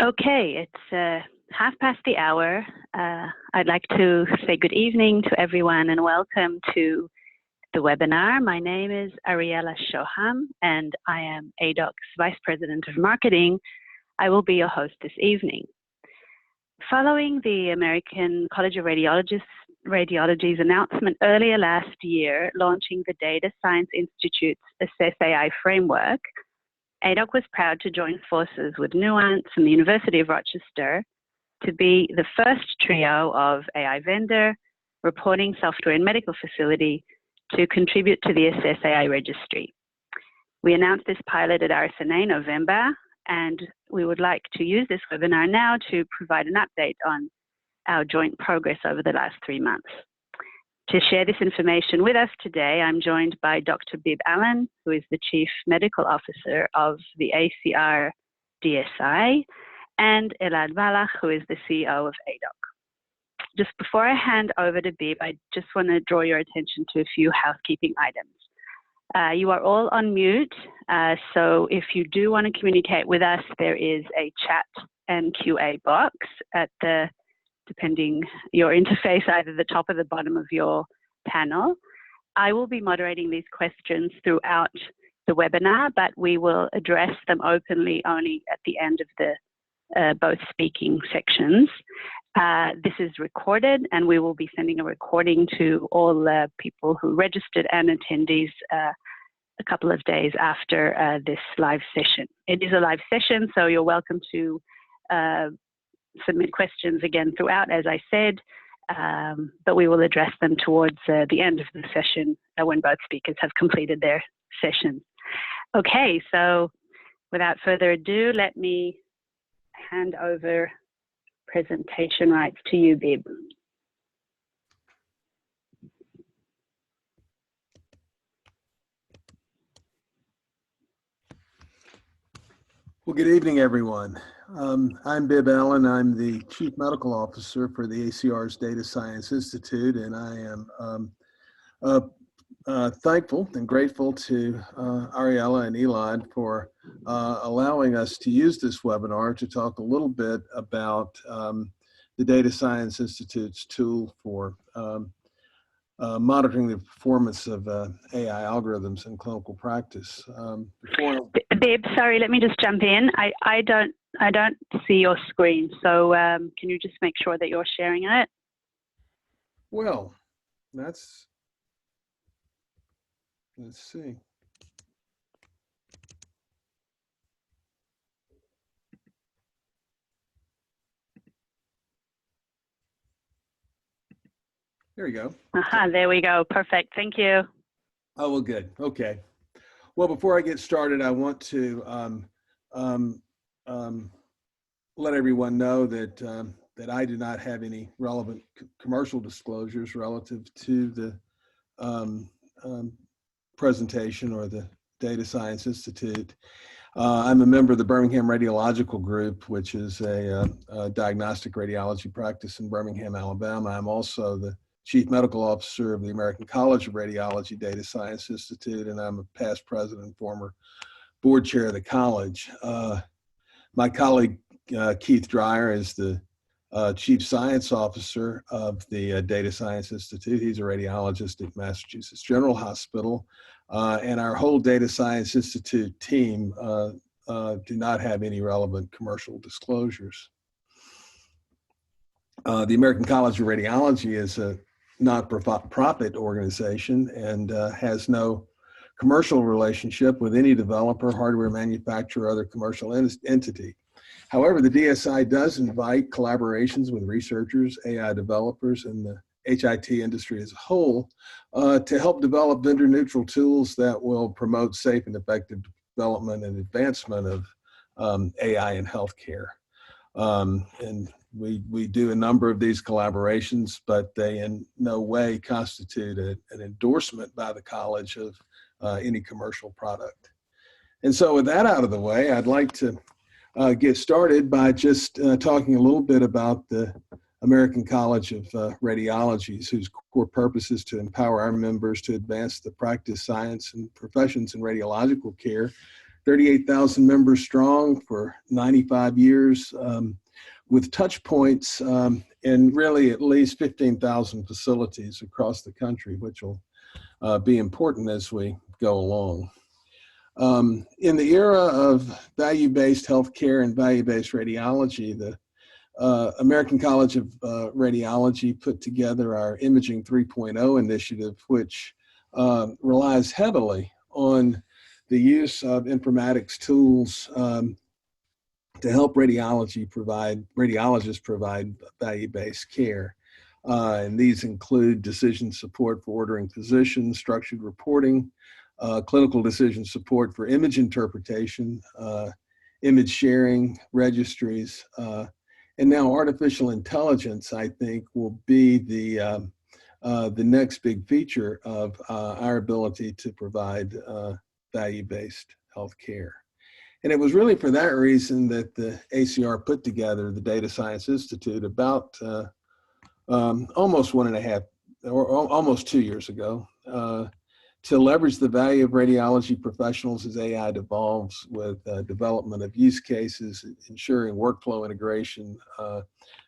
Okay, it's 1:30. I'd like to say good evening to everyone and welcome to the webinar. My name is Ariella Shoham and I am Aidoc's Vice President of Marketing. I will be your host this evening. Following the American College of Radiology's announcement earlier last year launching the Data Science Institute's Assess-AI framework, Aidoc was proud to join forces with Nuance and the University of Rochester to be the first trio of AI vendor, reporting software and medical facility to contribute to the Assess-AI registry. We announced this pilot at RSNA November, and we would like to use this webinar now to provide an update on our joint progress over the last 3 months. To share this information with us today, I'm joined by Dr. Bib Allen, who is the Chief Medical Officer of the ACR DSI, and Elad Balach, who is the CEO of Aidoc. Just before I hand over to Bib, I just want to draw your attention to a few housekeeping items. You are all on mute, so if you do want to communicate with us, there is a chat and QA box at the depending your interface, either the top or the bottom of your panel. I will be moderating these questions throughout the webinar, but we will address them openly only at the end of the both speaking sections. This is recorded and we will be sending a recording to all people who registered and attendees a couple of days after this live session. It is a live session, so you're welcome to submit questions again throughout, as I said, but we will address them towards the end of the session when both speakers have completed their sessions. Okay, so without further ado, let me hand over presentation rights to you, Bib. Well, good evening, everyone. I'm Bib Allen. I'm the Chief Medical Officer for the ACR's Data Science Institute, and I am thankful and grateful to Ariella and Elad for allowing us to use this webinar to talk a little bit about the Data Science Institute's tool for monitoring the performance of AI algorithms in clinical practice. Bib, sorry, let me just jump in. I don't see your screen, so can you just make sure that you're sharing it? Well, let's see. There you go. There we go. Perfect. Thank you. Oh, well, good. Okay. Well, before I get started, I want to let everyone know that that I do not have any relevant commercial disclosures relative to the presentation or the Data Science Institute. I'm a member of the Birmingham Radiological Group, which is a diagnostic radiology practice in Birmingham, Alabama. I'm also the Chief Medical Officer of the American College of Radiology Data Science Institute, and I'm a past president and former board chair of the college. My colleague, Keith Dreyer, is the Chief Science Officer of the Data Science Institute. He's a radiologist at Massachusetts General Hospital, and our whole Data Science Institute team do not have any relevant commercial disclosures. The American College of Radiology is a not-for-profit organization and has no commercial relationship with any developer, hardware manufacturer, or other commercial entity. However, the DSI does invite collaborations with researchers, AI developers, and the HIT industry as a whole to help develop vendor-neutral tools that will promote safe and effective development and advancement of AI in healthcare. And we do a number of these collaborations, but they in no way constitute an endorsement by the college of any commercial product. And so with that out of the way, I'd like to get started by just talking a little bit about the American College of Radiology, whose core purpose is to empower our members to advance the practice, science, and professions in radiological care 38,000 members strong for 95 years, with touch points in really at least 15,000 facilities across the country, which will be important as we go along. In the era of value-based healthcare and value-based radiology, the American College of Radiology put together our Imaging 3.0 initiative, which relies heavily on the use of informatics tools to help radiologists provide value-based care. And these include decision support for ordering physicians, structured reporting, clinical decision support for image interpretation, image sharing, registries, and now artificial intelligence, I think, will be the next big feature of our ability to provide value-based healthcare. And it was really for that reason that the ACR put together the Data Science Institute about almost 1.5 or almost 2 years ago to leverage the value of radiology professionals as AI evolves with development of use cases, ensuring workflow integration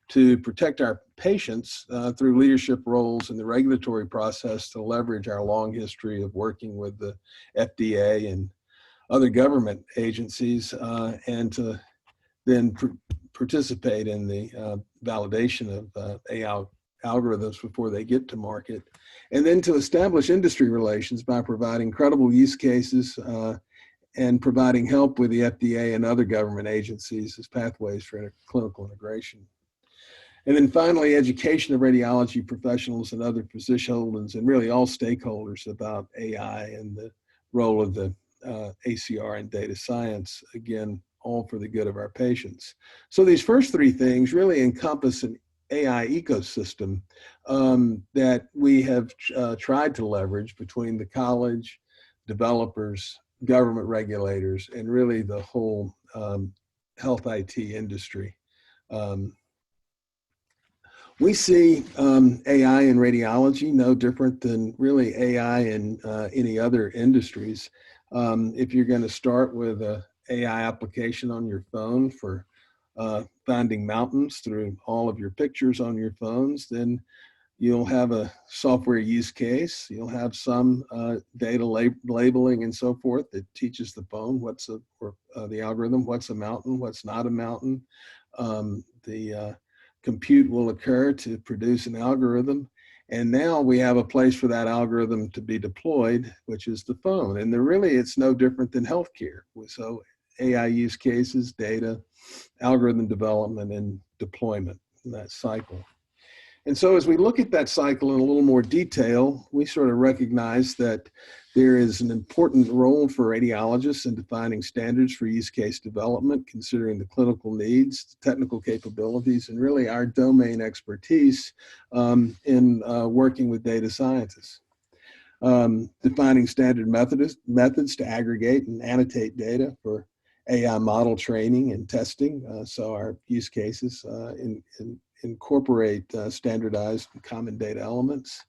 to protect our patients through leadership roles in the regulatory process, to leverage our long history of working with the FDA and other government agencies, and to then participate in the validation of AI algorithms before they get to market, and then to establish industry relations by providing credible use cases and providing help with the FDA and other government agencies as pathways for clinical integration. And then finally, education of radiology professionals and other physicians and really all stakeholders about AI and the role of the ACR and data science, again, all for the good of our patients. So these first three things really encompass an AI ecosystem that we have tried to leverage between the college, developers, government regulators, and really the whole health IT industry. We see AI in radiology no different than really AI in any other industries. If you're going to start with an AI application on your phone for finding mountains through all of your pictures on your phones, then you'll have a software use case. You'll have some data labeling and so forth that teaches the phone the algorithm, what's a mountain, what's not a mountain. The compute will occur to produce an algorithm. And now we have a place for that algorithm to be deployed, which is the phone. And it's no different than healthcare. So AI use cases, data, algorithm development, and deployment in that cycle. And so as we look at that cycle in a little more detail, we sort of recognize that there is an important role for radiologists in defining standards for use case development, considering the clinical needs, technical capabilities, and really our domain expertise in working with data scientists. Defining standard methods to aggregate and annotate data for AI model training and testing. So our use cases incorporate standardized and common data elements.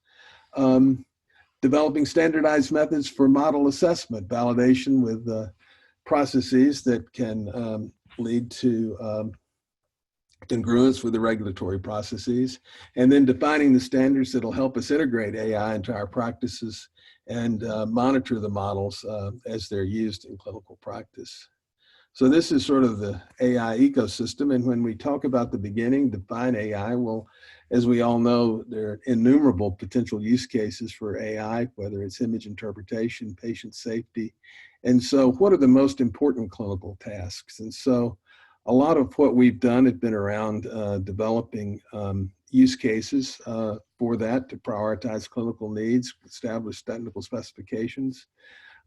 Developing standardized methods for model assessment, validation with processes that can lead to congruence with the regulatory processes, and then defining the standards that will help us integrate AI into our practices and monitor the models as they're used in clinical practice. So this is sort of the AI ecosystem. And when we talk about the beginning, define AI, well, as we all know, there are innumerable potential use cases for AI, whether it's image interpretation, patient safety. And so what are the most important clinical tasks? And so a lot of what we've done has been around developing use cases for that to prioritize clinical needs, establish technical specifications,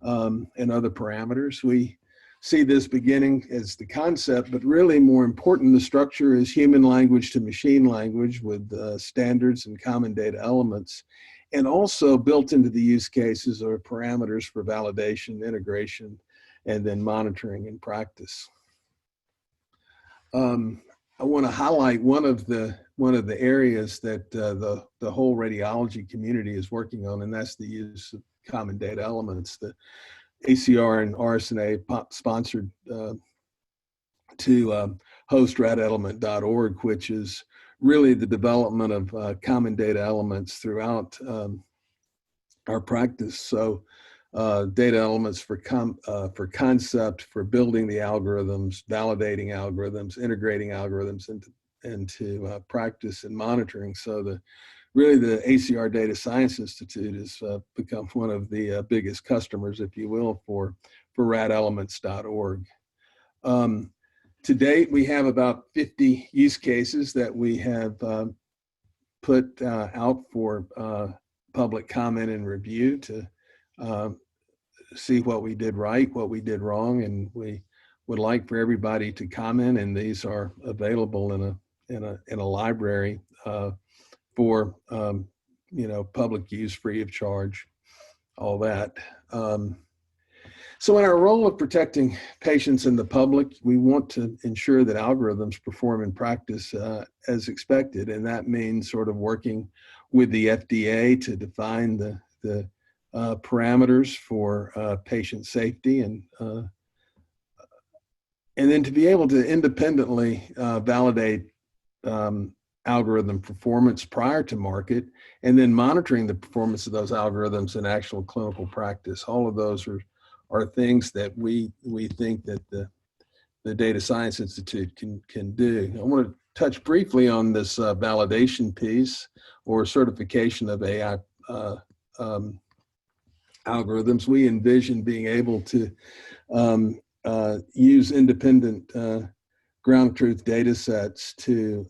and other parameters. We see this beginning as the concept, but really more important, the structure is human language to machine language with standards and common data elements. And also built into the use cases are parameters for validation, integration, and then monitoring in practice. I want to highlight one of the areas that the whole radiology community is working on, and that's the use of common data elements. ACR and RSNA sponsored to host radelement.org, which is really the development of common data elements throughout our practice. So data elements for concept, for building the algorithms, validating algorithms, integrating algorithms into practice and monitoring. So really the ACR Data Science Institute has become one of the biggest customers, if you will, for radelements.org. To date, we have about 50 use cases that we have put out for public comment and review to see what we did right, what we did wrong, and we would like for everybody to comment. And these are available in a library for public use, free of charge, all that. So in our role of protecting patients and the public, we want to ensure that algorithms perform in practice as expected, and that means sort of working with the FDA to define the parameters for patient safety, and then to be able to independently validate algorithm performance prior to market, and then monitoring the performance of those algorithms in actual clinical practice. All of those are things that we think that the Data Science Institute can do. I want to touch briefly on this validation piece or certification of AI algorithms. We envision being able to use independent ground truth data sets to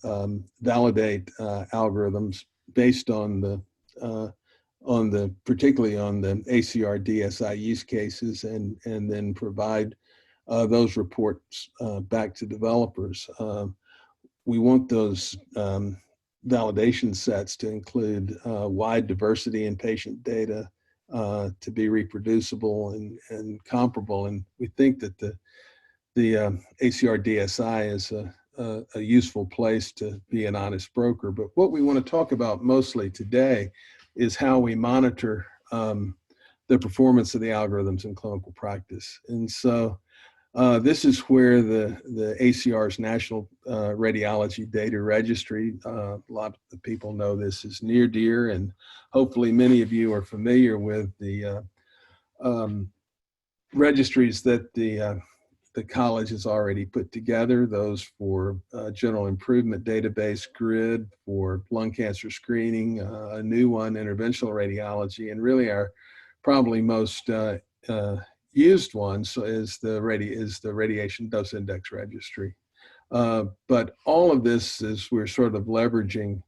validate algorithms based on particularly on the ACR DSI use cases, and then provide those reports back to developers. We want those validation sets to include wide diversity in patient data, to be reproducible and comparable. And we think that the ACR DSI is a useful place to be an honest broker. But what we want to talk about mostly today is how we monitor the performance of the algorithms in clinical practice. And so this is where the ACR's National Radiology Data Registry, a lot of people know this is near dear, and hopefully many of you are familiar with the registries that the college has already put together, those for general improvement database, GRID for lung cancer screening, a new one, interventional radiology, and really our probably most used one is the radiation dose index registry. But all of this is we're sort of leveraging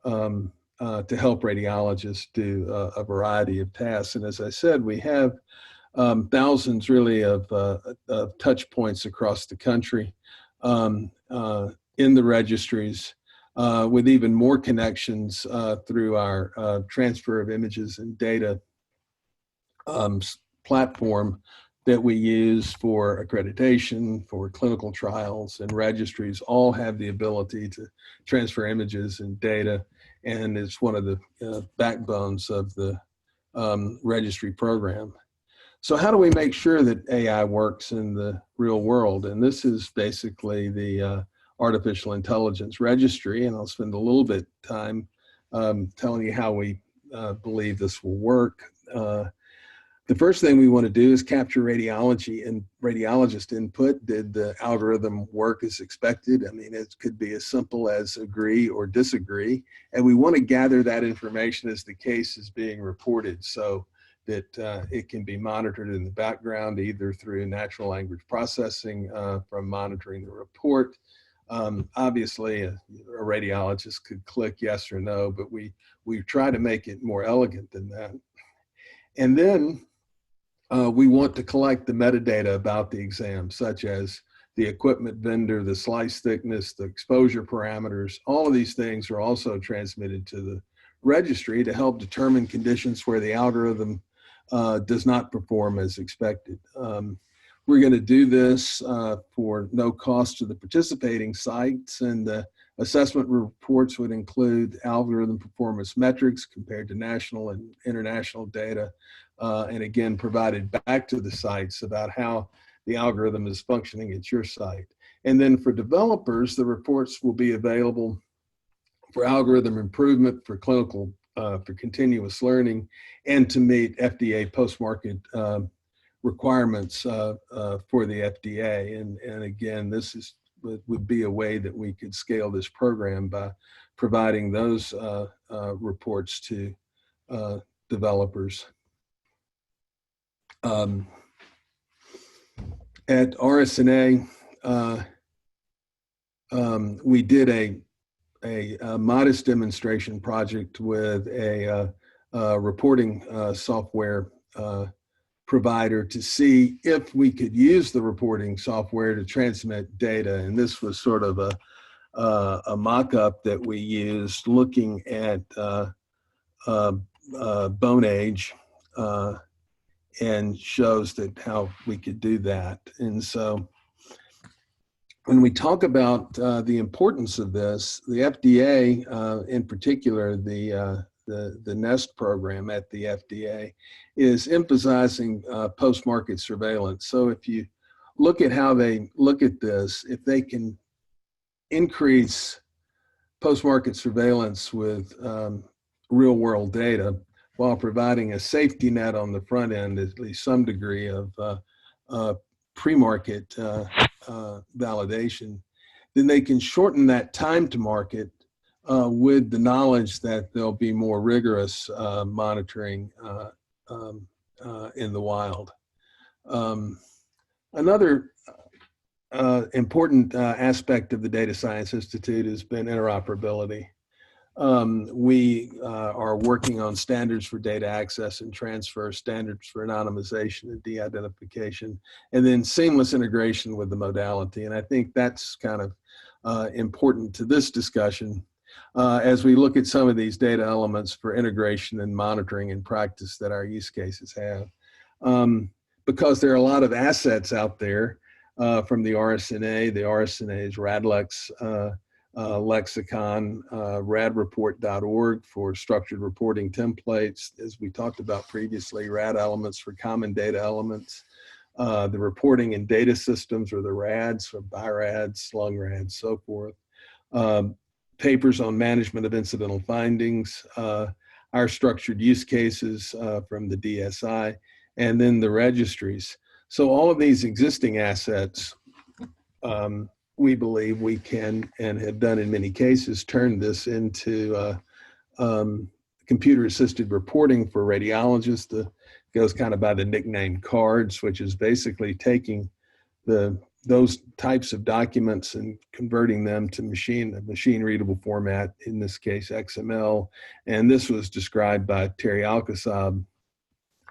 to help radiologists do a variety of tasks. And as I said, we have thousands really of touch points across the country in the registries, with even more connections through our transfer of images and data platform that we use for accreditation, for clinical trials, and registries all have the ability to transfer images and data, and it's one of the backbones of the registry program. So how do we make sure that AI works in the real world? And this is basically the artificial intelligence registry, and I'll spend a little bit of time telling you how we believe this will work. The first thing we want to do is capture radiology and radiologist input. Did the algorithm work as expected? I mean, it could be as simple as agree or disagree. And we want to gather that information as the case is being reported, so that it can be monitored in the background, either through natural language processing from monitoring the report. Obviously, a radiologist could click yes or no, but we try to make it more elegant than that. And then we want to collect the metadata about the exam, such as the equipment vendor, the slice thickness, the exposure parameters. All of these things are also transmitted to the registry to help determine conditions where the algorithm does not perform as expected. We're going to do this for no cost to the participating sites, and the assessment reports would include algorithm performance metrics compared to national and international data, and again, provided back to the sites about how the algorithm is functioning at your site. And then for developers, the reports will be available for algorithm improvement, for clinical, for continuous learning, and to meet FDA post-market requirements for the FDA. And again, this would be a way that we could scale this program by providing those reports to developers. At RSNA, we did a modest demonstration project with a reporting software provider to see if we could use the reporting software to transmit data. And this was sort of a mock-up that we used looking at bone age and shows that how we could do that. And so when we talk about the importance of this, the FDA, in particular, the NEST program at the FDA, is emphasizing post-market surveillance. So if you look at how they look at this, if they can increase post-market surveillance with real-world data while providing a safety net on the front end, at least some degree of pre-market validation, then they can shorten that time to market with the knowledge that there'll be more rigorous monitoring in the wild. Another important aspect of the Data Science Institute has been interoperability. We are working on standards for data access and transfer, standards for anonymization and de-identification, and then seamless integration with the modality. And I think that's kind of important to this discussion as we look at some of these data elements for integration and monitoring in practice that our use cases have. Because there are a lot of assets out there from the RSNA's RADLEX lexicon, radreport.org for structured reporting templates, as we talked about previously, RAD elements for common data elements, the reporting and data systems, or the RADs, or BIRADs, LUNGRADs, so forth, papers on management of incidental findings, our structured use cases from the DSI, and then the registries. So all of these existing assets, we believe we can, and have done in many cases, turn this into computer-assisted reporting for radiologists. It goes kind of by the nickname CARDS, which is basically taking those types of documents and converting them to machine-readable format, in this case XML. And this was described by Terry Alcasab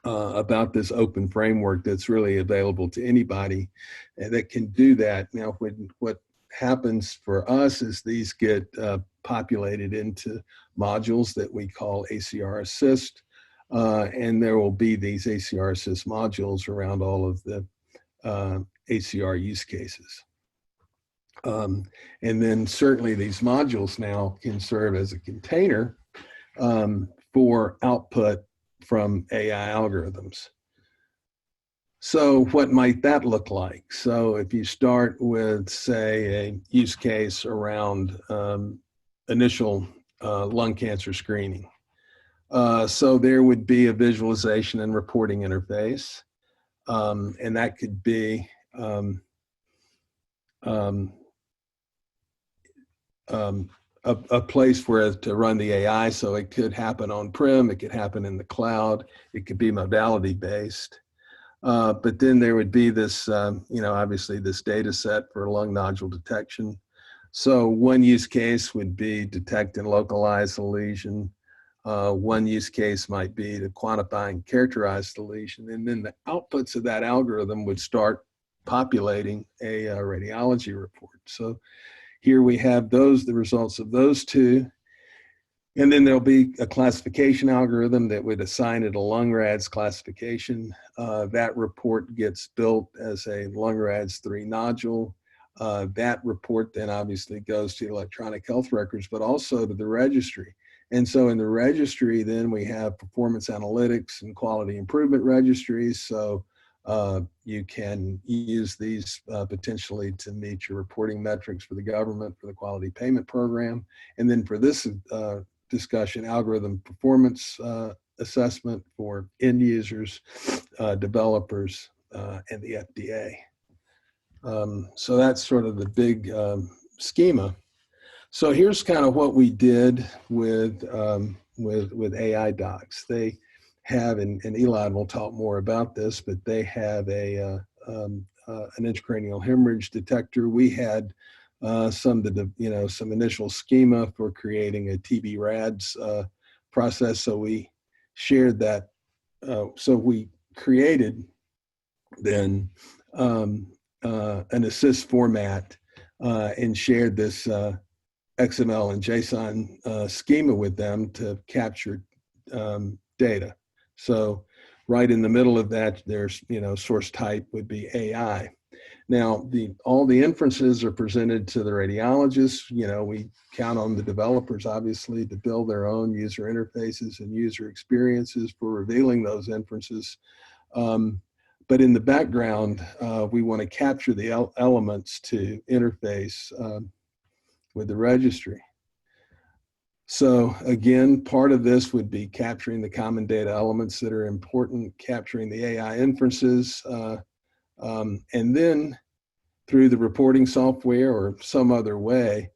about this open framework that's really available to anybody that can do that. Now, what happens for us is these get populated into modules that we call ACR Assist, and there will be these ACR Assist modules around all of the ACR use cases. And then certainly these modules now can serve as a container for output from AI algorithms. So what might that look like? So if you start with, say, a use case around initial lung cancer screening. So there would be a visualization and reporting interface, and that could be a place where to run the AI. So it could happen on-prem, it could happen in the cloud, it could be modality-based. But then there would be this, obviously this data set for lung nodule detection. So one use case would be detect and localize the lesion. One use case might be to quantify and characterize the lesion. And then the outputs of that algorithm would start populating a radiology report. So here we have the results of those two. And then there'll be a classification algorithm that would assign it a LUNGRADS classification. That report gets built as a LUNGRADS 3 nodule. That report then obviously goes to electronic health records, but also to the registry. And so in the registry, then we have performance analytics and quality improvement registries. So you can use these potentially to meet your reporting metrics for the government, for the quality payment program. And then for this discussion, algorithm performance assessment for end users, developers, and the FDA. So that's sort of the big schema. So here's kind of what we did with AI docs. They have, and Elad will talk more about this, but they have an intracranial hemorrhage detector. We had some initial schema for creating a TB RADS process. So we shared that. So we created then an assist format and shared this XML and JSON schema with them to capture data. So right in the middle of that, there's, source type would be AI. Now, all the inferences are presented to the radiologists. We count on the developers, obviously, to build their own user interfaces and user experiences for revealing those inferences. But in the background, we want to capture the elements to interface with the registry. So again, part of this would be capturing the common data elements that are important, capturing the AI inferences, and then through the reporting software or some other way,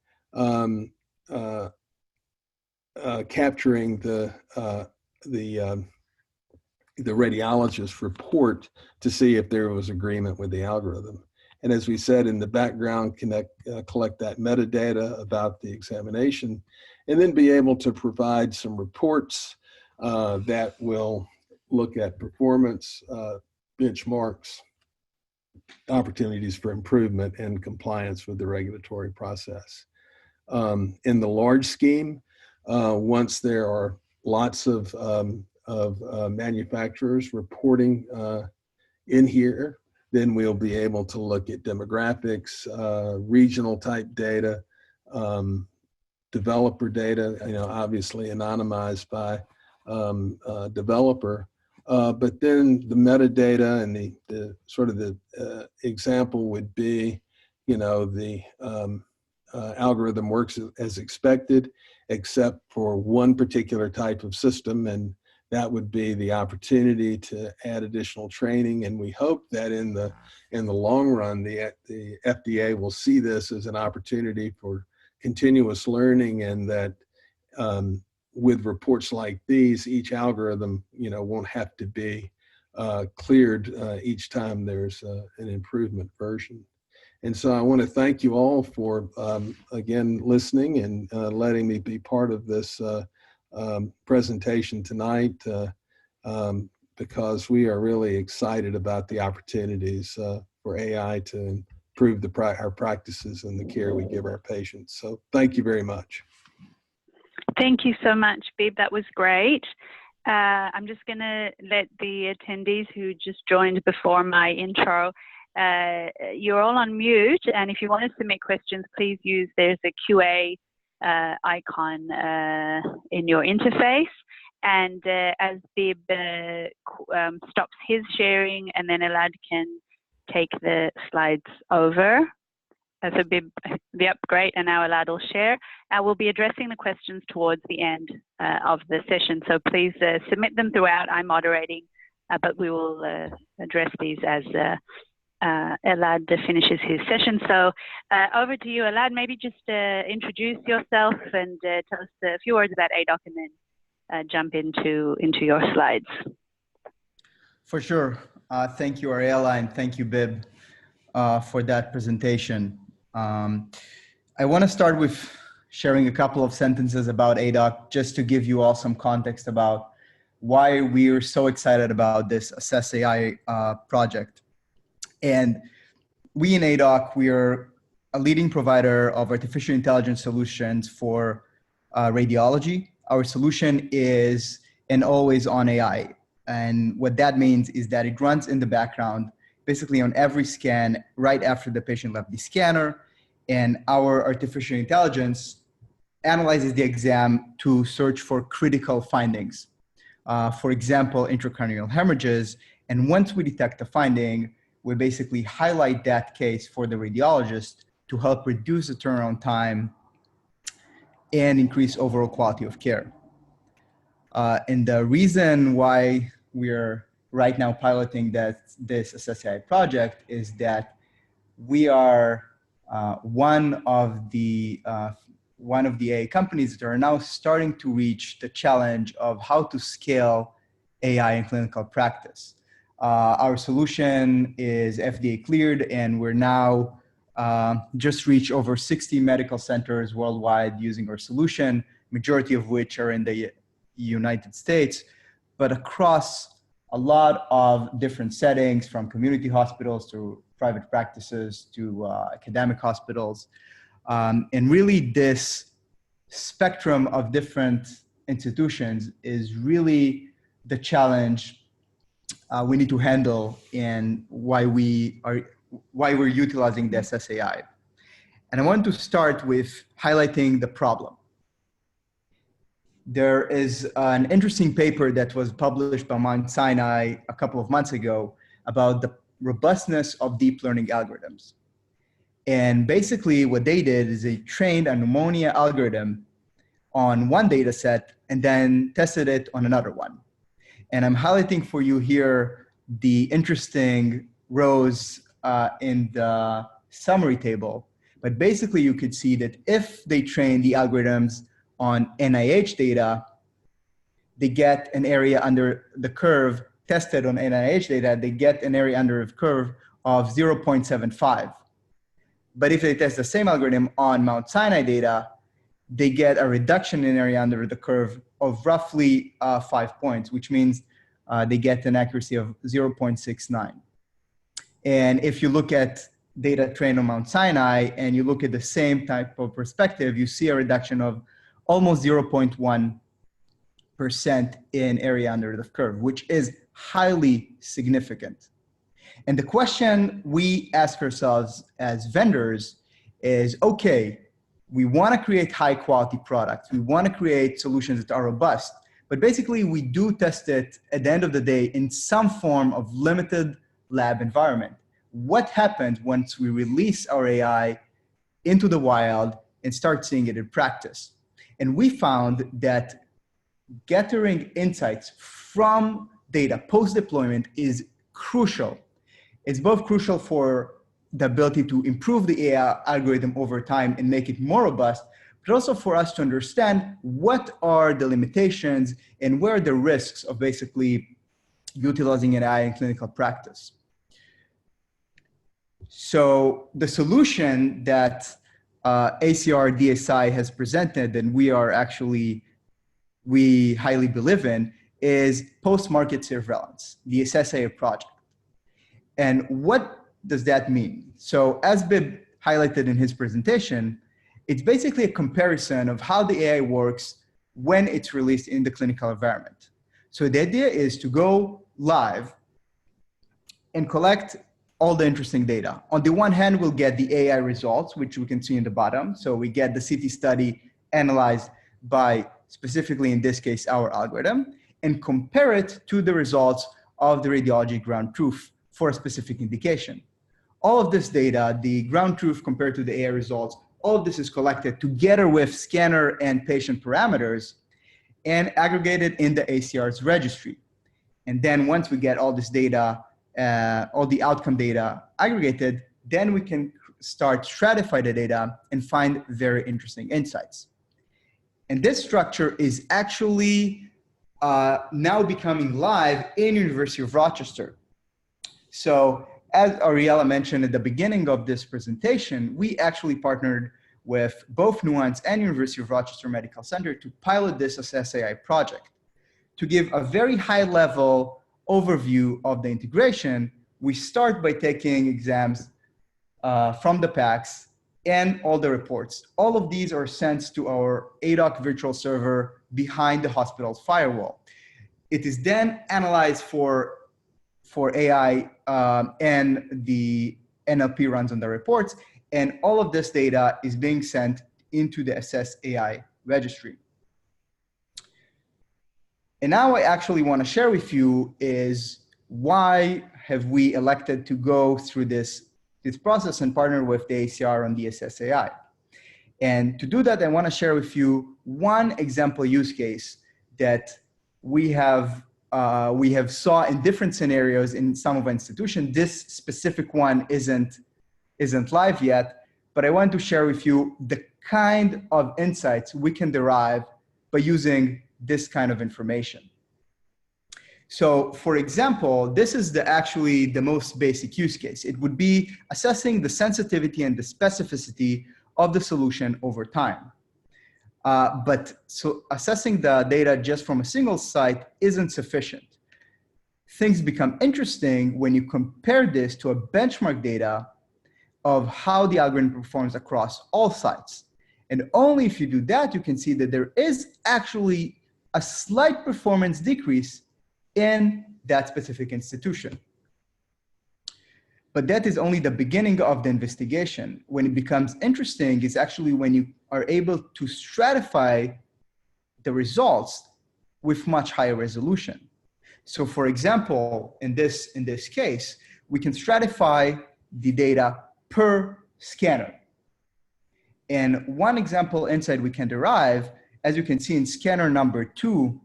capturing the radiologist report to see if there was agreement with the algorithm. And as we said, in the background, collect that metadata about the examination, and then be able to provide some reports that will look at performance, benchmarks, opportunities for improvement, and compliance with the regulatory process. In the large scheme, once there are lots of manufacturers reporting in here, then we'll be able to look at demographics, regional type data, developer data, obviously anonymized by developer. But then the metadata and the sort of the example would be, the algorithm works as expected, except for one particular type of system, and that would be the opportunity to add additional training. And we hope that in the long run, the FDA will see this as an opportunity for continuous learning, and that with reports like these, each algorithm, won't have to be cleared each time there's an improvement version. And so I want to thank you all for, again, listening and letting me be part of this presentation tonight, because we are really excited about the opportunities for AI to improve our practices and the care we give our patients. So thank you very much. Thank you so much, Bib. That was great. I'm just going to let the attendees who just joined before my intro, you're all on mute, and if you want to submit questions, please there's a QA icon in your interface. And as Bib stops his sharing, and then Elad can take the slides over. So Bib, yep, great. And now Elad will share. We'll be addressing the questions towards the end of the session. So please submit them throughout. I'm moderating, but we will address these as Elad finishes his session. So over to you, Elad. Maybe just introduce yourself and tell us a few words about Aidoc, and then jump into your slides. For sure. Thank you, Ariella, and thank you, Bib, for that presentation. I want to start with sharing a couple of sentences about Aidoc, just to give you all some context about why we are so excited about this Assess-AI project. And we in Aidoc, we are a leading provider of artificial intelligence solutions for radiology. Our solution is an always-on AI. And what that means is that it runs in the background, basically on every scan, right after the patient left the scanner. And our artificial intelligence analyzes the exam to search for critical findings. For example, intracranial hemorrhages. And once we detect the finding, we basically highlight that case for the radiologist to help reduce the turnaround time and increase overall quality of care. And the reason why we're right now piloting this Assess-AI project is that we are one of the AI companies that are now starting to reach the challenge of how to scale AI in clinical practice. Our solution is FDA cleared, and we're now just reached over 60 medical centers worldwide using our solution, majority of which are in the United States, but across a lot of different settings, from community hospitals to private practices to academic hospitals. And really this spectrum of different institutions is really the challenge we need to handle, and why we're utilizing the Assess-AI. And I want to start with highlighting the problem. There is an interesting paper that was published by Mount Sinai a couple of months ago about the robustness of deep learning algorithms. And basically what they did is they trained a pneumonia algorithm on one data set and then tested it on another one. And I'm highlighting for you here the interesting rows in the summary table. But basically you could see that if they train the algorithms on NIH data, they get an area under the curve. Tested on NIH data, they get an area under the curve of 0.75. But if they test the same algorithm on Mount Sinai data, they get a reduction in area under the curve of roughly 5 points, which means they get an accuracy of 0.69. And if you look at data trained on Mount Sinai and you look at the same type of perspective, you see a reduction of almost 0.1% in area under the curve, which is highly significant. And the question we ask ourselves as vendors is, okay, we want to create high quality products. We want to create solutions that are robust, but basically we do test it at the end of the day in some form of limited lab environment. What happens once we release our AI into the wild and start seeing it in practice? And we found that gathering insights from data post-deployment is crucial. It's both crucial for the ability to improve the AI algorithm over time and make it more robust, but also for us to understand what are the limitations and where are the risks of basically utilizing AI in clinical practice. So the solution that ACR DSI has presented, and we highly believe in, is post-market surveillance, the Assess-AI project. And what does that mean? So as Bib highlighted in his presentation, it's basically a comparison of how the AI works when it's released in the clinical environment. So the idea is to go live and collect all the interesting data. On the one hand, we'll get the AI results, which we can see in the bottom. So we get the CT study analyzed by, specifically in this case, our algorithm, and compare it to the results of the radiology ground truth for a specific indication. All of this data, the ground truth compared to the AI results, all of this is collected together with scanner and patient parameters and aggregated in the ACR's registry. And then once we get all this data, all the outcome data aggregated, then we can start stratify the data and find very interesting insights. And this structure is actually now becoming live in University of Rochester. So as Ariella mentioned at the beginning of this presentation, we actually partnered with both Nuance and University of Rochester Medical Center to pilot this Assess-AI project. To give a very high level overview of the integration, we start by taking exams from the PACS and all the reports. All of these are sent to our Aidoc virtual server behind the hospital's firewall. It is then analyzed for AI and the NLP runs on the reports, and all of this data is being sent into the Assess-AI registry. And now I actually want to share with you is why have we elected to go through this process and partner with the ACR on the Assess-AI. And to do that, I want to share with you one example use case that we have saw in different scenarios in some of our institutions. This specific one isn't live yet, but I want to share with you the kind of insights we can derive by using this kind of information. So for example, this is actually the most basic use case. It would be assessing the sensitivity and the specificity of the solution over time. But so assessing the data just from a single site isn't sufficient. Things become interesting when you compare this to a benchmark data of how the algorithm performs across all sites. And only if you do that, you can see that there is actually a slight performance decrease in that specific institution. But that is only the beginning of the investigation. When it becomes interesting is actually when you are able to stratify the results with much higher resolution. So for example, in this case, we can stratify the data per scanner. And one example insight we can derive, as you can see in scanner number 2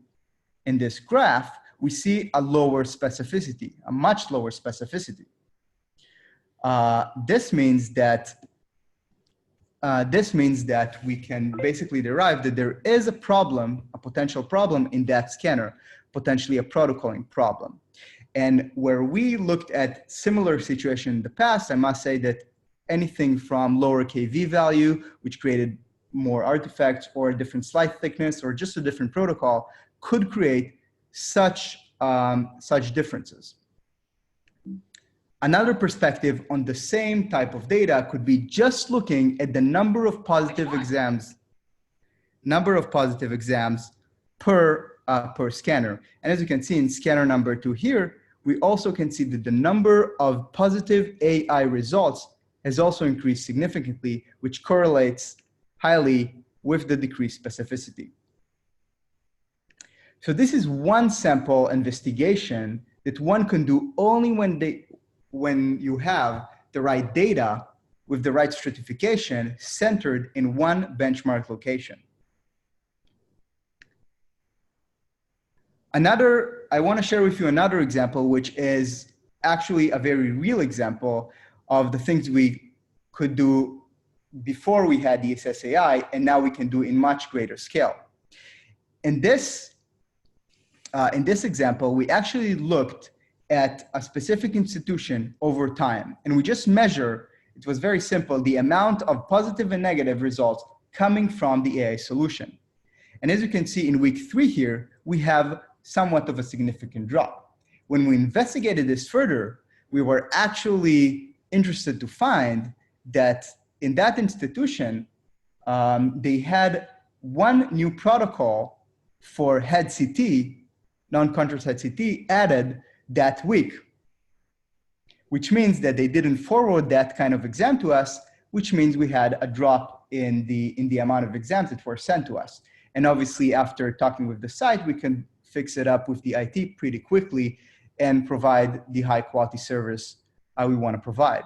in this graph, we see a lower specificity, a much lower specificity. This means that we can basically derive that there is a problem, a potential problem in that scanner, potentially a protocoling problem. And where we looked at similar situation in the past, I must say that anything from lower KV value, which created more artifacts or a different slide thickness or just a different protocol, could create such differences. Another perspective on the same type of data could be just looking at the number of positive exams per scanner. And as you can see in scanner number 2 here, we also can see that the number of positive AI results has also increased significantly, which correlates highly with the decreased specificity. So this is one sample investigation that one can do only when you have the right data with the right stratification centered in one benchmark location. I want to share with you another example, which is actually a very real example of the things we could do before we had the Assess-AI, and now we can do in much greater scale. In this example, we actually looked at a specific institution over time, and we just measure, it was very simple, the amount of positive and negative results coming from the AI solution. And as you can see in week 3 here, we have somewhat of a significant drop. When we investigated this further, we were actually interested to find that in that institution, they had one new protocol for head CT, non-contrast head CT, added that week, which means that they didn't forward that kind of exam to us, which means we had a drop in the amount of exams that were sent to us. And obviously, after talking with the site, we can fix it up with the IT pretty quickly and provide the high quality service we want to provide.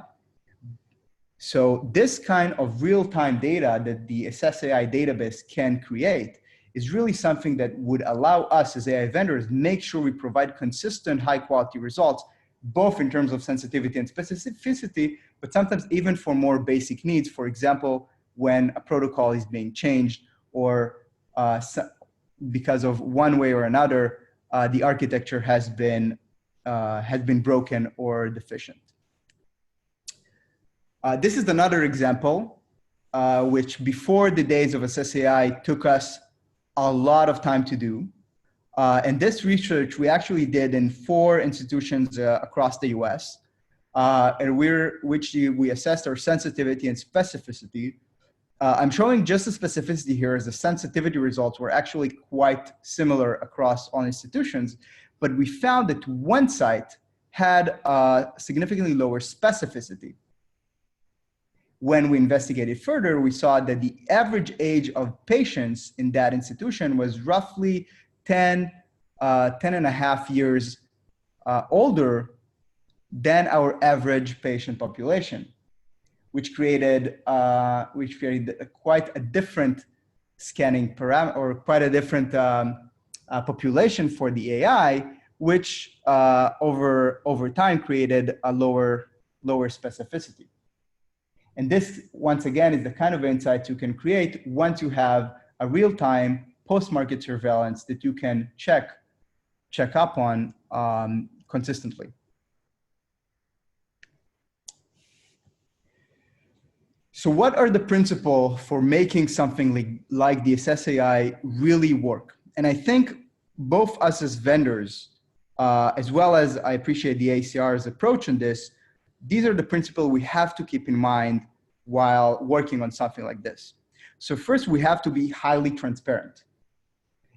So this kind of real-time data that the Assess-AI database can create is really something that would allow us as AI vendors make sure we provide consistent high quality results, both in terms of sensitivity and specificity, but sometimes even for more basic needs. For example, when a protocol is being changed or because of one way or another, the architecture has been broken or deficient. This is another example, which before the days of Assess-AI took us a lot of time to do. And this research we actually did in 4 institutions across the US, and we assessed our sensitivity and specificity. I'm showing just the specificity here, as the sensitivity results were actually quite similar across all institutions, but we found that one site had a significantly lower specificity, when we investigated further, we saw that the average age of patients in that institution was roughly 10 and a half years older than our average patient population, which created quite a different scanning parameter, or quite a different population for the AI, which over time created a lower specificity. And this, once again, is the kind of insights you can create once you have a real-time post-market surveillance that you can check up on consistently. So what are the principles for making something like the Assess-AI really work? And I think both us as vendors, as well as I appreciate the ACR's approach on this, these are the principles we have to keep in mind while working on something like this. So first, we have to be highly transparent.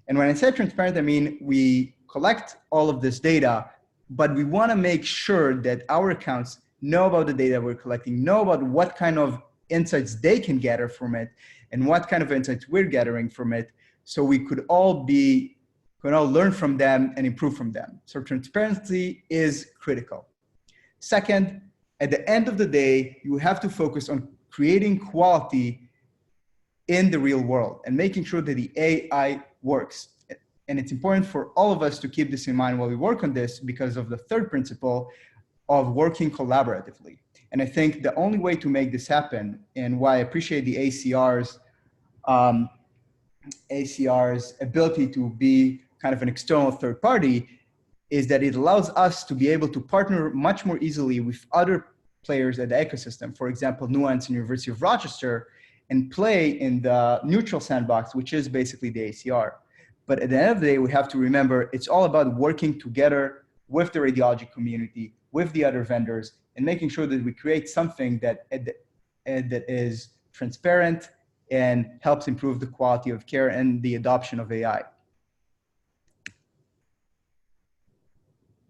And when I say transparent, I mean we collect all of this data, but we want to make sure that our accounts know about the data we're collecting, know about what kind of insights they can gather from it, and what kind of insights we're gathering from it, so we could all learn from them and improve from them. So transparency is critical. Second, at the end of the day, you have to focus on creating quality in the real world and making sure that the AI works. And it's important for all of us to keep this in mind while we work on this, because of the third principle of working collaboratively. And I think the only way to make this happen, and why I appreciate the ACR's ability to be kind of an external third party, is that it allows us to be able to partner much more easily with other players at the ecosystem. For example, Nuance and University of Rochester, and play in the neutral sandbox, which is basically the ACR. But at the end of the day, we have to remember it's all about working together with the radiology community, with the other vendors, and making sure that we create something that is transparent and helps improve the quality of care and the adoption of AI.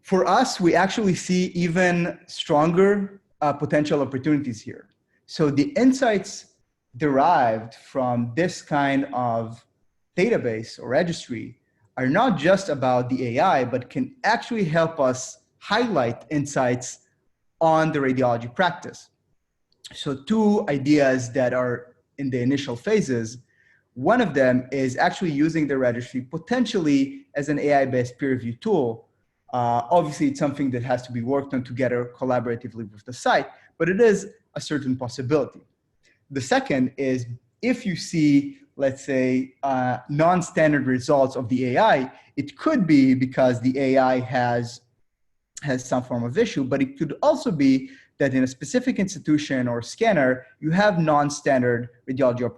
For us, we actually see even stronger potential opportunities here. So the insights derived from this kind of database or registry are not just about the AI, but can actually help us highlight insights on the radiology practice. So two ideas that are in the initial phases. One of them is actually using the registry potentially as an AI-based peer review tool. Obviously, it's something that has to be worked on together collaboratively with the site, but it is a certain possibility. The second is if you see, let's say, non-standard results of the AI, it could be because the AI has some form of issue, but it could also be that in a specific institution or scanner, you have non-standard radiology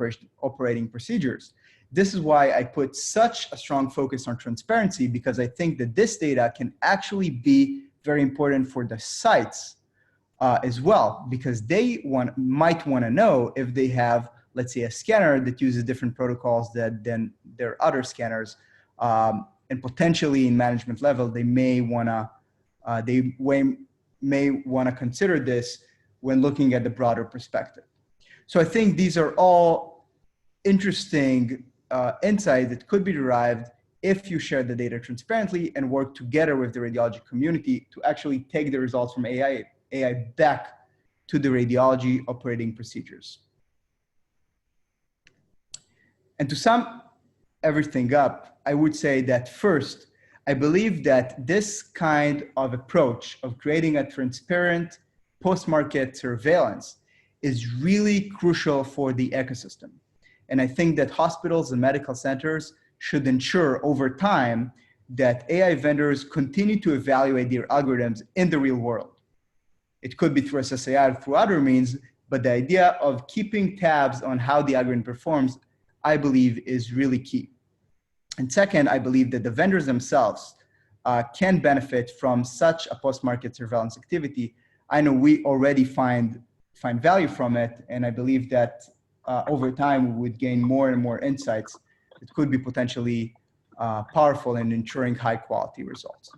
operating procedures. This is why I put such a strong focus on transparency, because I think that this data can actually be very important for the sites as well, because they might want to know if they have, let's say, a scanner that uses different protocols than their other scanners, and potentially in management level, they may want to consider this when looking at the broader perspective. So I think these are all interesting insights that could be derived if you share the data transparently and work together with the radiology community to actually take the results from AI back to the radiology operating procedures. And to sum everything up, I would say that first, I believe that this kind of approach of creating a transparent post-market surveillance is really crucial for the ecosystem. And I think that hospitals and medical centers should ensure over time that AI vendors continue to evaluate their algorithms in the real world. It could be through Assess-AI or through other means, but the idea of keeping tabs on how the algorithm performs, I believe, is really key. And second, I believe that the vendors themselves can benefit from such a post-market surveillance activity. I know we already find value from it, and I believe that over time we would gain more and more insights that could be potentially powerful in ensuring high quality results.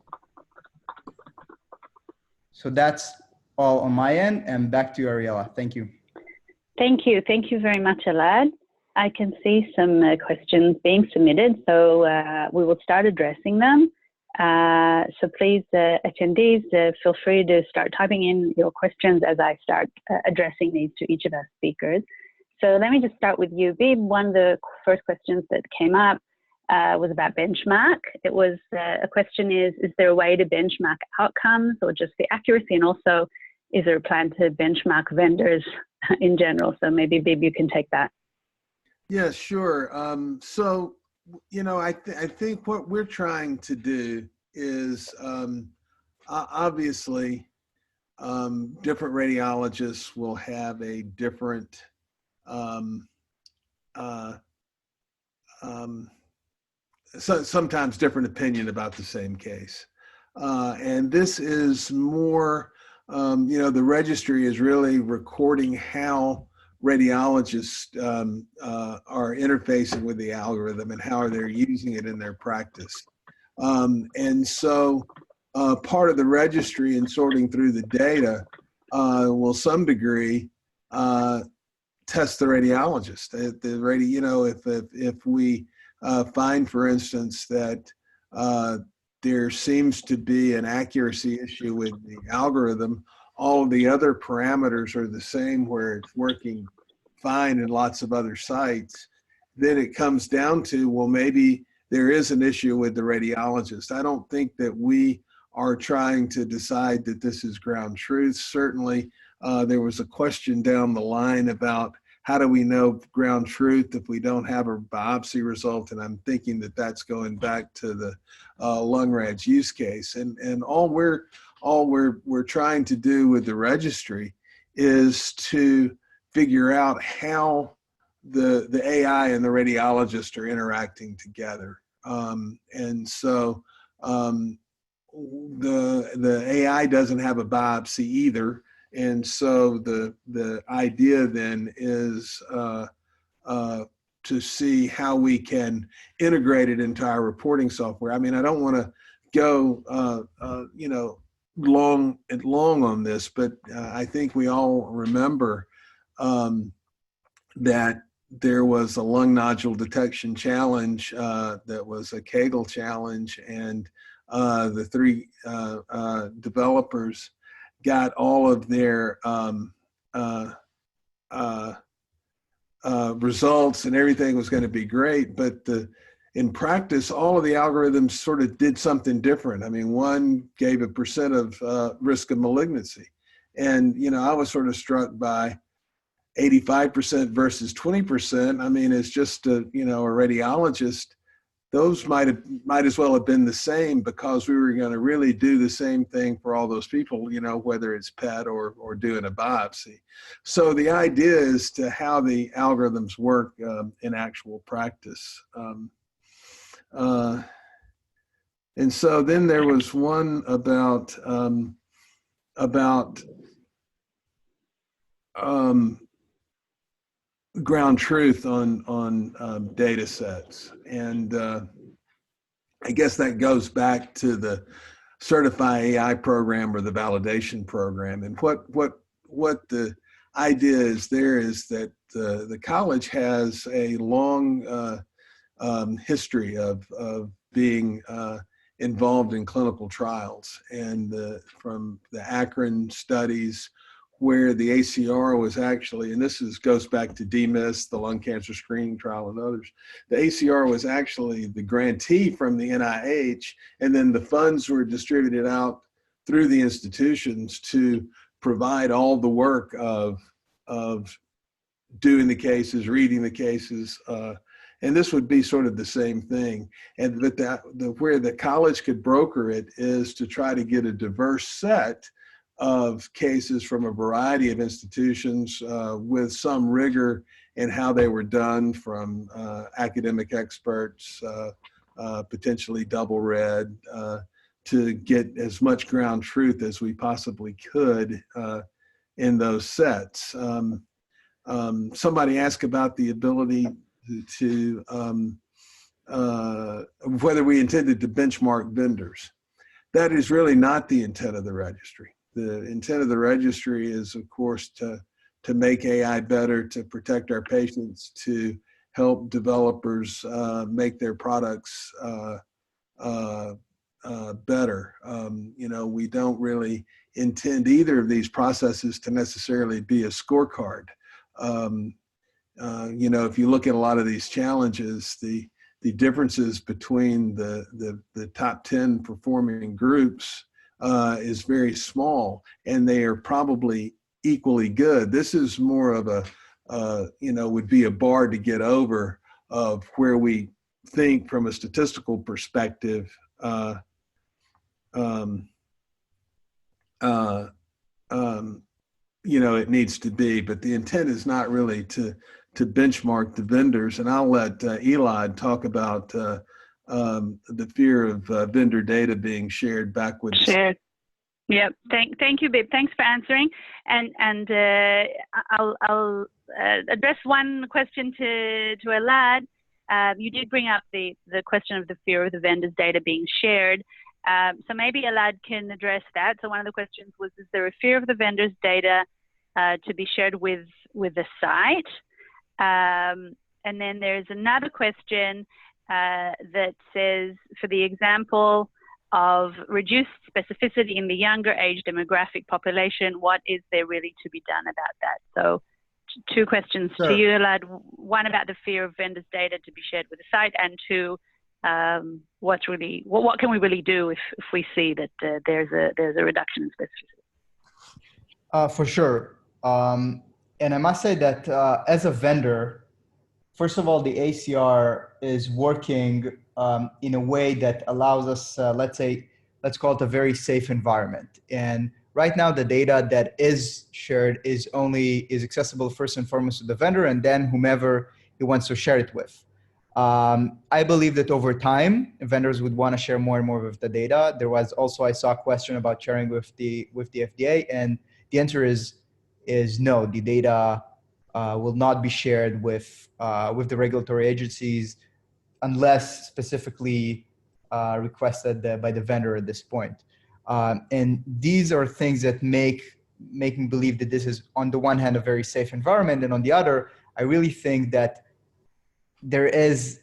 So that's all on my end, and back to you, Ariella. Thank you. Thank you. Thank you very much, Elad. I can see some questions being submitted, so we will start addressing them. So please, attendees, feel free to start typing in your questions as I start addressing these to each of our speakers. So let me just start with you, Bib. One of the first questions that came up was about benchmark. It was, a question is there a way to benchmark outcomes or just the accuracy? And also, is there a plan to benchmark vendors in general? So maybe, Bib, you can take that. Yeah, sure. So, you know, I think what we're trying to do is obviously different radiologists will have a different sometimes different opinion about the same case. And this is more, you know, the registry is really recording how radiologists are interfacing with the algorithm and how they're using it in their practice. And so part of the registry in sorting through the data will some degree test the radiologist. You know, if we find, for instance, that there seems to be an accuracy issue with the algorithm, all of the other parameters are the same where it's working fine in lots of other sites, then it comes down to, well, maybe there is an issue with the radiologist. I don't think that we are trying to decide that this is ground truth. Certainly, there was a question down the line about how do we know ground truth if we don't have a biopsy result? And I'm thinking that that's going back to the lung-RADS use case. And all we're trying to do with the registry is to figure out how the AI and the radiologist are interacting together. And so the AI doesn't have a biopsy either. And so the idea then is to see how we can integrate it into our reporting software. I mean, I don't want to go you know, long on this, but I think we all remember that there was a lung nodule detection challenge that was a Kaggle challenge, and the three developers got all of their results and everything was going to be great, but in practice, all of the algorithms sort of did something different. I mean, one gave a % of risk of malignancy. And, you know, I was sort of struck by 85% versus 20%. I mean, it's just, you know, a radiologist, those might as well have been the same, because we were going to really do the same thing for all those people, you know, whether it's PET or doing a biopsy. So the idea is to how the algorithms work in actual practice. And so then there was one about ground truth on data sets. And I guess that goes back to the Stratifying AI program or the validation program. And what the idea is there is that the college has a long history of being involved in clinical trials, and from the Akron studies, where the ACR was actually, and this goes back to DMIS, the lung cancer screening trial, and others. The ACR was actually the grantee from the NIH, and then the funds were distributed out through the institutions to provide all the work of doing the cases, reading the cases, and this would be sort of the same thing. And where the college could broker it is to try to get a diverse set of cases from a variety of institutions with some rigor in how they were done, from academic experts, potentially double read, to get as much ground truth as we possibly could in those sets. Somebody asked about the ability to whether we intended to benchmark vendors. That is really not the intent of the registry. The intent of the registry is, of course, to make AI better, to protect our patients, to help developers make their products better. We don't really intend either of these processes to necessarily be a scorecard. If you look at a lot of these challenges, the differences between the top 10 performing groups is very small, and they are probably equally good. This is more of a, would be a bar to get over of where we think from a statistical perspective it needs to be, but the intent is not really to benchmark the vendors. And I'll let Elad talk about the fear of vendor data being shared backwards. Shared. Yep. Thank you, Bib. Thanks for answering. And I'll address one question to Elad. You did bring up the question of the fear of the vendor's data being shared. So maybe Elad can address that. So one of the questions was, is there a fear of the vendor's data to be shared with the site? And then there's another question that says, for the example of reduced specificity in the younger age demographic population, what is there really to be done about that? So two questions to you, Elad. One about the fear of vendors' data to be shared with the site, and two, what can we really do if we see that there's a reduction in specificity? For sure. And I must say that as a vendor, first of all, the ACR is working in a way that allows us, let's call it a very safe environment. And right now, the data that is shared is accessible first and foremost to the vendor, and then whomever he wants to share it with. I believe that over time, vendors would want to share more and more of the data. There was also, I saw a question about sharing with the FDA, and the answer is no. The data will not be shared with the regulatory agencies unless specifically requested by the vendor at this point. And these are things that make me believe that this is, on the one hand, a very safe environment, and on the other, I really think that there is,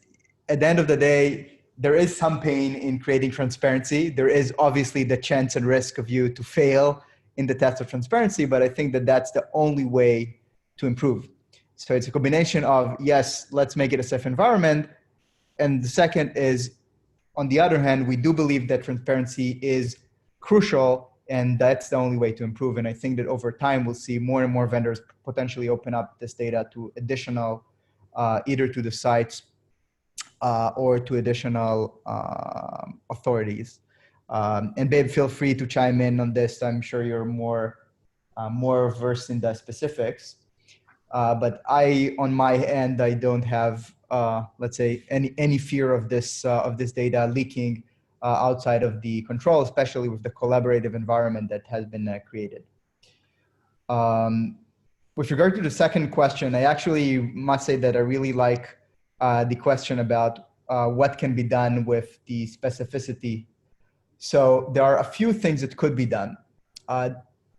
at the end of the day, there is some pain in creating transparency. There is obviously the chance and risk of you to fail in the test of transparency, but I think that that's the only way to improve. So it's a combination of, yes, let's make it a safe environment. And the second is, on the other hand, we do believe that transparency is crucial, and that's the only way to improve. And I think that over time, we'll see more and more vendors potentially open up this data to additional, either to the sites or to additional authorities. And Babe, feel free to chime in on this. I'm sure you're more versed in the specifics. But on my end, I don't have, let's say, any fear of this data leaking outside of the control, especially with the collaborative environment that has been created. With regard to the second question, I actually must say that I really like the question about what can be done with the specificity. So there are a few things that could be done.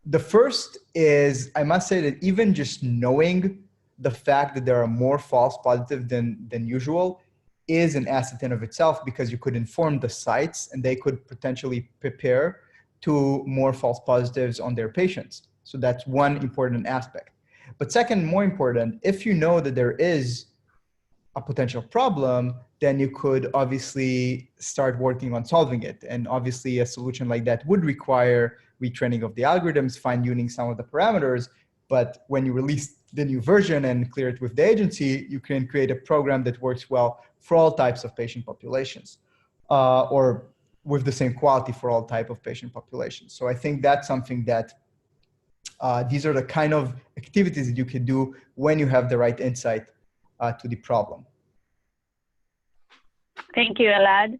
The first is, I must say that even just knowing the fact that there are more false positives than usual is an asset in of itself, because you could inform the sites and they could potentially prepare to more false positives on their patients. So that's one important aspect. But second, more important, if you know that there is a potential problem, then you could obviously start working on solving it. And obviously a solution like that would require retraining of the algorithms, fine-tuning some of the parameters. But when you release the new version and clear it with the agency, you can create a program that works well for all types of patient populations, or with the same quality for all type of patient populations. So I think that's something that these are the kind of activities that you can do when you have the right insight to the problem. Thank you, Elad.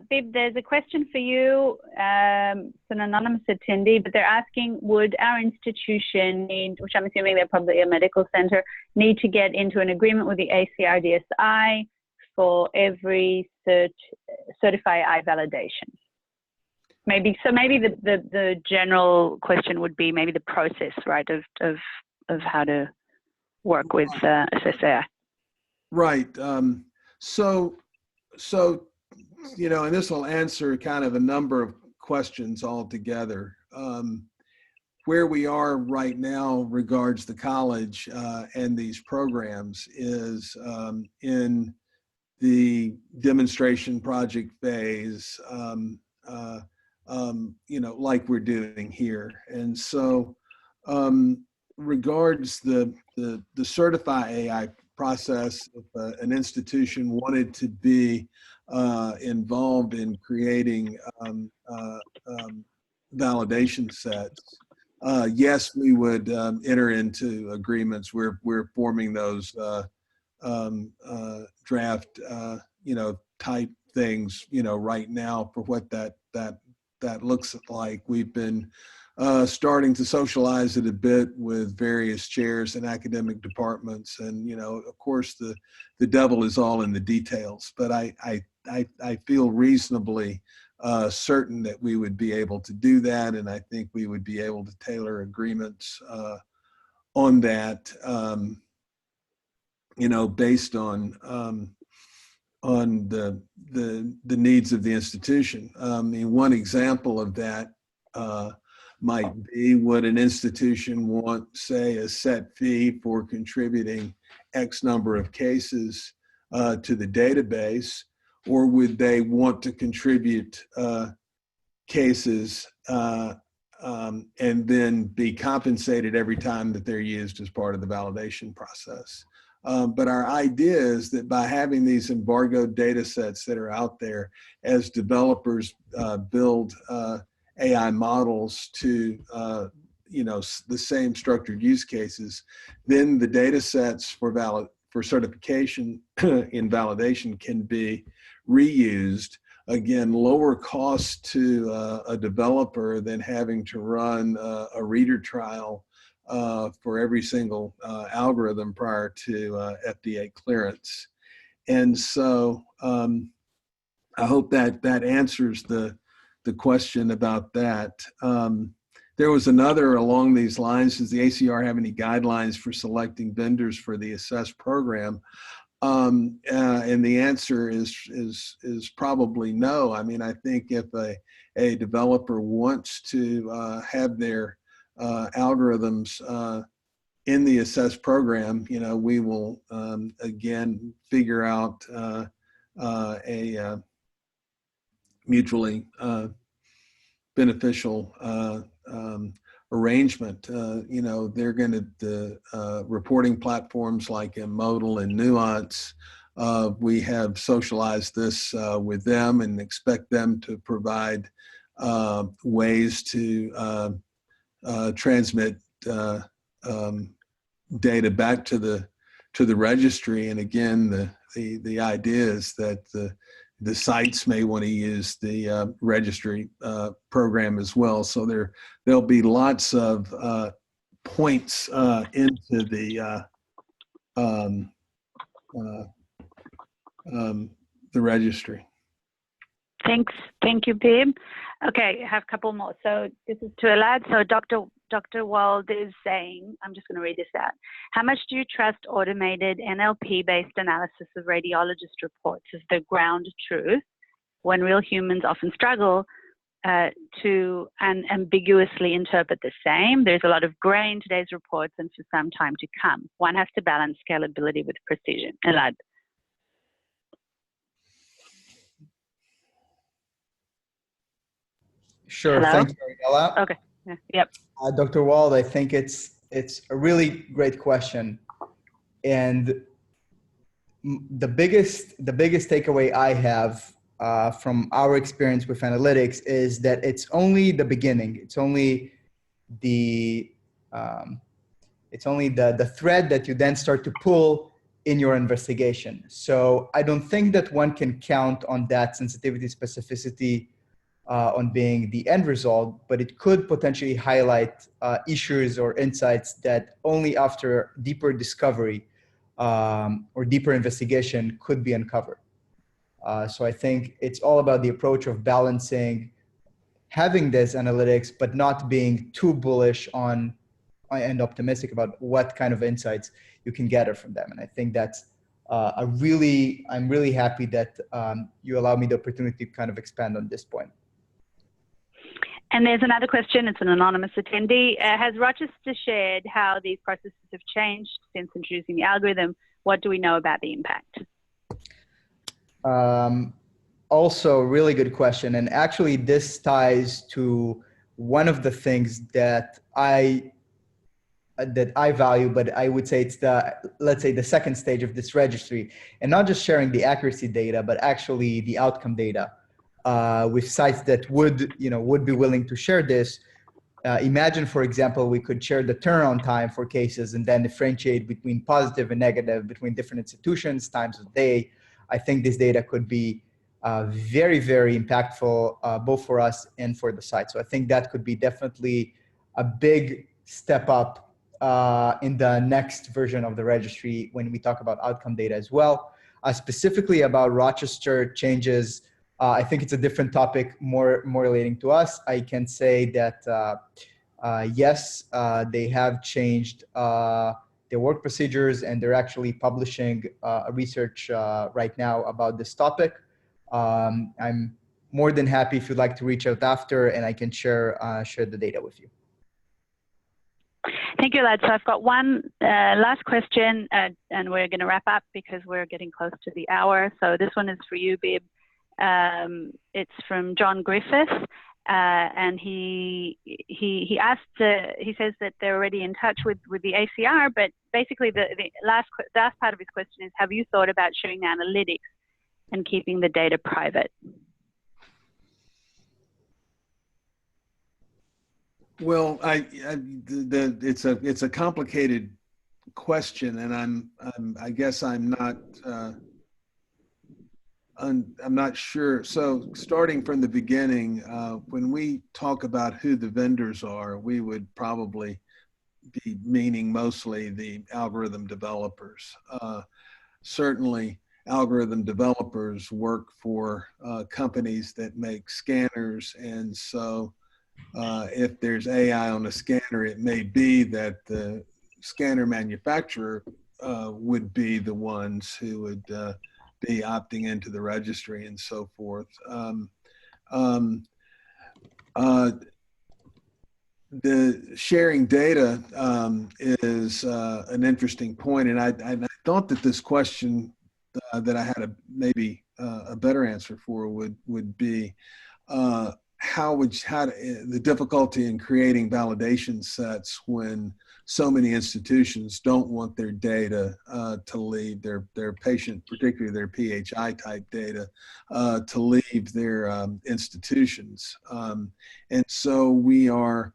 Bib, there's a question for you. It's an anonymous attendee, but they're asking, would our institution need, which I'm assuming they're probably a medical center, need to get into an agreement with the ACR DSI for every certify AI validation? Maybe the general question would be maybe the process, right, of of how to work with Assess-AI. Right. So, and this will answer kind of a number of questions altogether. Where we are right now regards the college and these programs is in the demonstration project phase, like we're doing here. And so regards the Certify AI process, if an institution wanted to be involved in creating validation sets, yes, we would enter into agreements. We're forming those draft, type things, right now for what that looks like. We've been starting to socialize it a bit with various chairs and academic departments, and of course the devil is all in the details. But I feel reasonably certain that we would be able to do that, and I think we would be able to tailor agreements on that, based on the needs of the institution. I mean, one example of that might be, would an institution want, say, a set fee for contributing X number of cases to the database, or would they want to contribute cases and then be compensated every time that they're used as part of the validation process? But our idea is that by having these embargoed data sets that are out there, as developers build AI models to the same structured use cases, then the data sets for certification in validation can be reused. Again, lower cost to a developer than having to run a reader trial for every single algorithm prior to FDA clearance. And so I hope that answers the question about that. There was another along these lines: does the ACR have any guidelines for selecting vendors for the Assess program? And the answer is probably no. I mean, I think if a developer wants to have their algorithms in the Assess program, we will again figure out a mutually beneficial arrangement. They're going to, the reporting platforms like Modal and Nuance, we have socialized this with them and expect them to provide ways to transmit data back to the registry. And again, the idea is that the sites may want to use the registry program as well. So there'll be lots of points into the registry. Thanks. Thank you, Bib. Okay, I have a couple more. So this is to Elad. So Dr. Wald is saying, I'm just going to read this out. How much do you trust automated NLP-based analysis of radiologist reports as the ground truth when real humans often struggle to ambiguously interpret the same? There's a lot of gray in today's reports and for some time to come. One has to balance scalability with precision. Elad. Sure. Hello? Thank you, Ariella. Okay. Yeah. Yep. Dr. Wald, I think it's a really great question, and the biggest takeaway I have from our experience with analytics is that it's only the beginning. It's only the thread that you then start to pull in your investigation. So I don't think that one can count on that sensitivity specificity on being the end result, but it could potentially highlight issues or insights that only after deeper discovery or deeper investigation could be uncovered. So I think it's all about the approach of balancing having this analytics, but not being too bullish on and optimistic about what kind of insights you can gather from them. And I think that's I'm really happy that you allow me the opportunity to kind of expand on this point. And there's another question. It's an anonymous attendee. Has Rochester shared how these processes have changed since introducing the algorithm? What do we know about the impact? Also, really good question. And actually, this ties to one of the things that I value, but I would say it's let's say the second stage of this registry, and not just sharing the accuracy data, but actually the outcome data with sites that would be willing to share this. Imagine, for example, we could share the turnaround time for cases and then differentiate between positive and negative between different institutions, times of day. I think this data could be very, very impactful both for us and for the site. So I think that could be definitely a big step up in the next version of the registry when we talk about outcome data as well. Specifically about Rochester changes, I think it's a different topic, more relating to us. I can say that yes, they have changed their work procedures, and they're actually publishing a research right now about this topic. I'm more than happy if you'd like to reach out after, and I can share the data with you. Thank you, Elad. So I've got one last question, and we're going to wrap up because we're getting close to the hour. So this one is for you, Bib. It's from John Griffith, and he asked. He says that they're already in touch with the ACR, but basically the last part of his question is: have you thought about sharing the analytics and keeping the data private? Well, it's a complicated question, and I guess I'm not sure. So starting from the beginning, when we talk about who the vendors are, we would probably be meaning mostly the algorithm developers. Certainly, algorithm developers work for companies that make scanners, and so if there's AI on a scanner, it may be that the scanner manufacturer would be the ones who would be opting into the registry and so forth. The sharing data is an interesting point, and I thought that this question that I had maybe a better answer for would be the difficulty in creating validation sets when so many institutions don't want their data to leave their patient, particularly their PHI type data, to leave their institutions. And so we are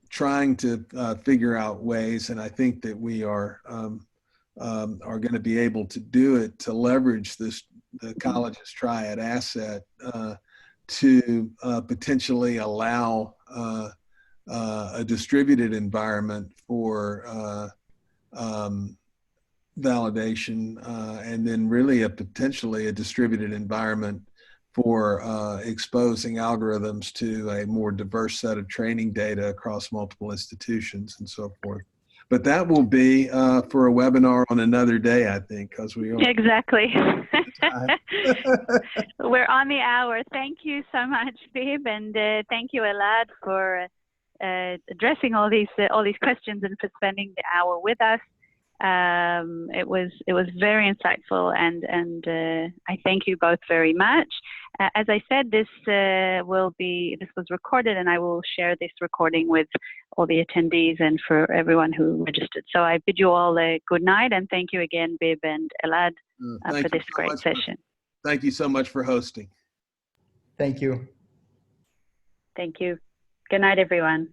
trying to figure out ways, and I think that we are going to be able to do it, to leverage the college's triad asset to potentially allow a distributed environment for validation, and then really potentially a distributed environment for exposing algorithms to a more diverse set of training data across multiple institutions and so forth. But that will be for a webinar on another day, I think, because we are. Exactly. We're on the hour. Thank you so much, Bib, and thank you, Elad, for addressing all these questions and for spending the hour with us. It was very insightful, and I thank you both very much. As I said, this was recorded, and I will share this recording with all the attendees and for everyone who registered. So I bid you all a good night, and thank you again, Bib and Elad, for this great session. Thank you so much for hosting. Thank you. Thank you. Good night, everyone.